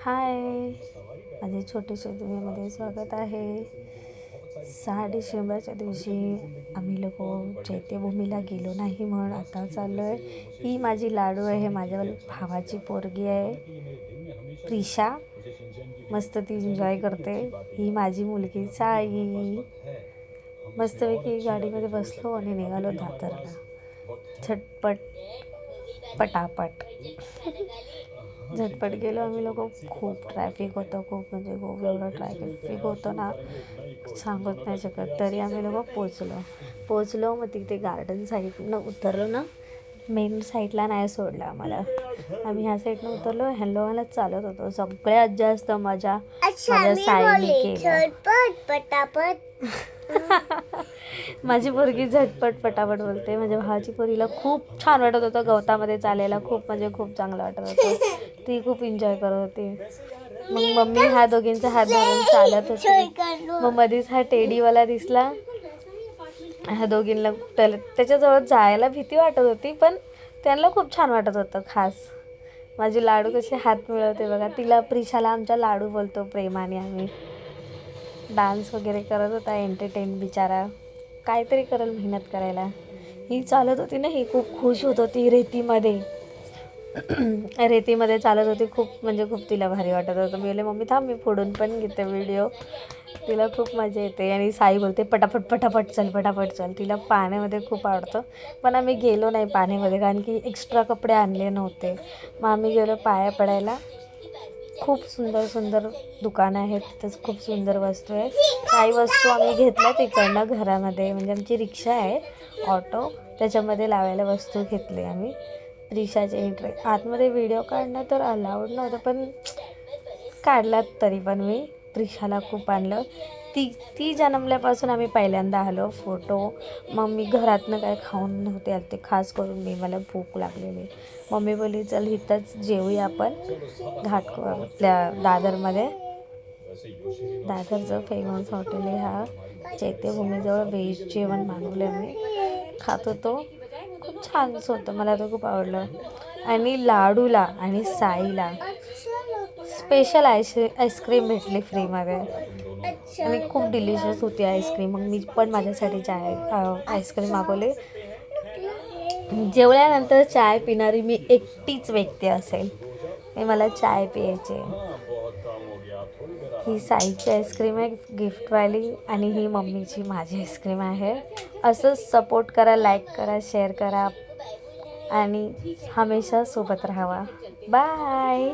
हाय, माझे छोटेसे दुनियामध्ये स्वागत आहे. 6 डिसेंबरच्या दिवशी आम्ही लोक चैत्यभूमीला गेलो नाही म्हणून आता चाललो आहे. ही माझी लाडू आहे, माझ्या भावाची पोरगी आहे प्रिशा, मस्त ती एन्जॉय करते. ही माझी मुलगी साई. मस्तपैकी गाडीमध्ये बसलो आणि निघालो दादरला. झटपट पटापट झटपट गेलो आम्ही लोक. खूप ट्रॅफिक होतं, खूप म्हणजे खूप एवढं ट्रॅफिक होतं ना, सांगत नाही शकत. तरी आम्ही लोक पोचलो. मग तिथे गार्डन साईडनं उतरलो ना, मेन साईडला नाही सोडलं आम्हाला. आम्ही ह्या साईडनं उतरलो, हॅलोला चालत होतो. सगळ्यात जास्त मजा माझ्या साईने केली. माझी पोरगी झटपट पटापट बोलते. माझ्या भावाची पोरीला खूप छान वाटत होतं गवतामध्ये चालायला, खूप म्हणजे खूप चांगलं वाटत होतं. ती खूप एन्जॉय करत होती. मग मम्मी ह्या दोघींचा हात धरून चालत होती. मग मध्येच हा टेडीवाला दिसला. ह्या दोघींना त्याच्याजवळ जायला भीती वाटत होती, पण त्यांना खूप छान वाटत होतं. खास माझी लाडू कशी हात मिळवते बघा. तिला प्रिशाला आमच्या लाडू बोलतो प्रेमाने आम्ही. डान्स वगैरे करत होता, एंटरटेन बिचारा काहीतरी करेल मेहनत करायला. ही चालत होती ना, ही खूप खुश होत होती रेतीमध्ये चालत होती. खूप म्हणजे खूप तिला भारी वाटत होतं. मी बोलले मम्मी थांब, मी फोडून पण घेते व्हिडिओ. तिला खूप मजा येते. आणि साई बोलते पटापट पटापट चल. तिला पाण्यामध्ये खूप आवडतं, पण आम्ही गेलो नाही पाण्यामध्ये कारण की एक्स्ट्रा कपडे आणले नव्हते. मग आम्ही गेलो पाया पडायला. खूप सुंदर दुकानं आहेत, तिथंच खूप सुंदर वस्तू आहे. काही वस्तू आम्ही घेतल्या तिकडनं घरामध्ये, म्हणजे आमची रिक्षा आहे, ऑटो, त्याच्यामध्ये लावायला वस्तू घेतली आम्ही. रिक्षाचे एंट्री आतमध्ये व्हिडिओ काढणं तर अलाउड नव्हतं, पण काढलात तरी पण मी. प्रिशाला खूप आणलं. ती जन्मल्यापासून आम्ही पहिल्यांदा आलो फोटो. मग मी घरातनं काय खाऊन नव्हते आले, ते खास करून मला भूक लागलेली. मम्मी बोलली चल इथंच जेवूया आपण आपल्या दादरमध्ये. दादरचं फेमस हॉटेल आहे हा. चैत्यभूमीजवळ व्हेज जेवण मागवलं मी, खात होतो. खूप छानच होतं, मला तर खूप आवडलं. आणि लाडूला आणि साईला स्पेशल आईस्क्रीम भेटली फ्रीमध्ये आणि खूप डिलिशियस होती आईस्क्रीम. मग मी पण माझ्यासाठी आईस्क्रीम मागवले. जेवल्यानंतर चाय पिणारी मी एकटीच व्यक्ती असेल, मला चाय प्यायचे. ही साईची आईस्क्रीम आहे गिफ्टवाली, आणि ही मम्मीची माझी आईस्क्रीम आहे. असंच सपोर्ट करा, लाईक करा, शेअर करा आणि हमेशा सोबत राहावा. बाय.